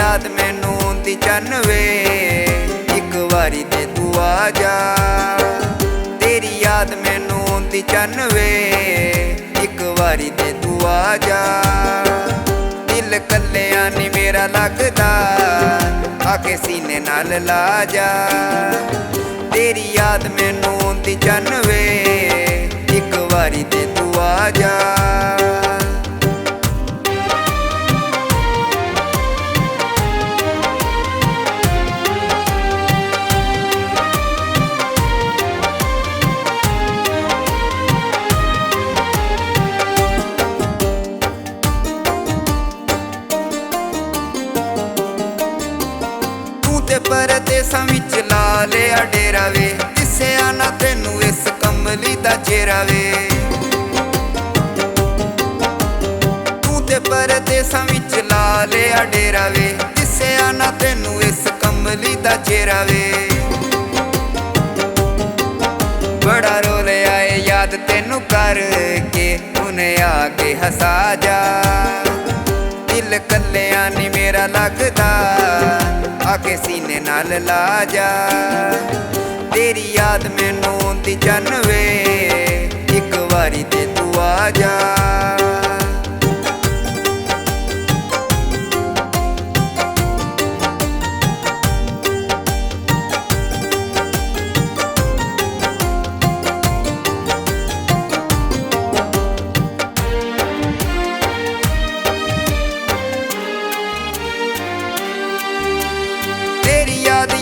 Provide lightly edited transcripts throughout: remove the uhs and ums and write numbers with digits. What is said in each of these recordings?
याद मैनू आउंदी चन्न वे एक वारी ते तू आ जा। तेरी याद मैनू आउंदी चन्न वे एक वारी ते तू आ जा। दिल कल्लिया नी मेरा लगदा आके सीने नाल ला जा। तेरी याद मैनू आउंदी चन्न वे एक वारी ते तू आ जा। परदेसां विच ला लिया डेरा वे दिस्या ना तैनू इस कमली दा चेहरा वे। तू ते परदेसां विच ला लिया डेरा वे दिस्या ना तैनू इस कमली दा चेहरा वे। बड़ा रोले आए याद तैनू करके उन्हें आके हसा जा। दिल कल्लिया नी मेरा लगदा आके सीने नाल ला जा। तेरी याद मैनू आउंदी चन्न वे एक वारी ते तू आ जा।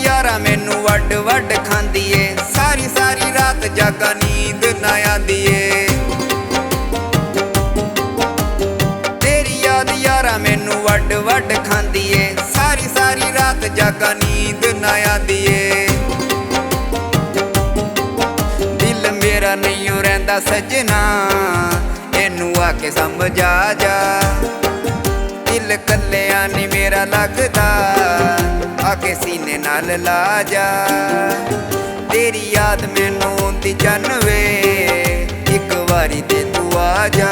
यारा मैनू वड वड खांदी ए सारी सारी रात जागा नींद ना आंदी ए। तेरी याद यारा मैनू वड वड खांदी ए सारी सारी रात जागा नींद ना आंदी ए। दिल मेरा नहीं रहिंदा सजना इनू आके समझ आ जा। दिल कल्लिया नी मेरा लगदा आके सीने नाल ला जा। तेरी याद मैनू आउंदी चन्न वे एक वारी ते तू आ जा।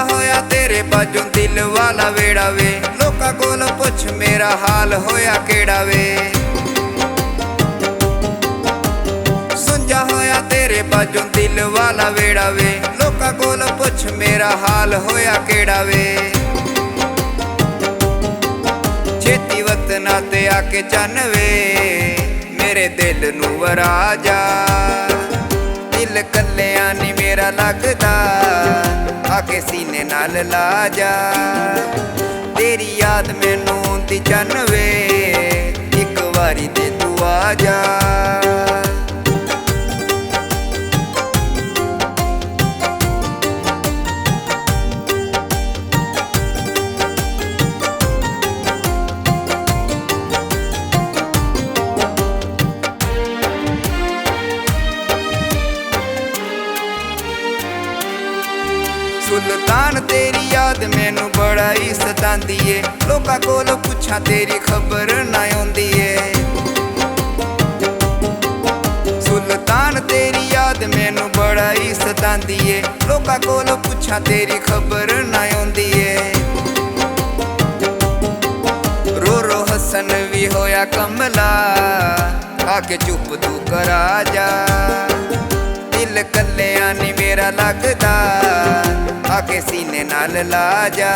होया तेरे बाजों दिल वाला वेड़ा वे लोकां कोल पुछ मेरा हाल होया केड़ा वे। सुंजा होया तेरे बाजों दिल वाला वेड़ा वे लोकां कोल पुछ मेरा हाल होया केड़ा वे। छेती वतना ते आके चन्न वे मेरे दिल नू वरा जा। दिल कल्लिया नी मेरा लगदा आके सीने नाल ला जा। तेरी याद मैनू आउंदी चन्न वे एक वारी ते तू आ जा। सुल्तान तेरी याद मैनू बड़ा ही सतांदी ए लोकां कोल पुछां तेरी खबर ना आउंदी ए। सुल्तान तेरी याद मैनू बड़ा ही सतांदी ए लोकां कोल पुछां तेरी खबर ना आउंदी ए। रो रो हसन भी होया कमला आके चुप तू करा जा। दिल कल्लिया नी मेरा लगदा आके सीने नाल ला जा।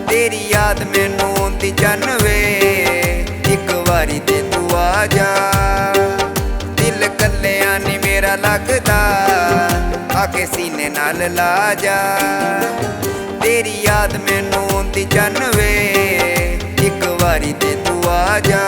तेरी याद मैनू आउंदी चन्न वे एक वारी ते तू आ जा। दिल कल्लिया नी मेरा लगदा आके सीने नाल ला जा। तेरी याद मैनू आउंदी चन्न वे एक वारी ते तू आ जा।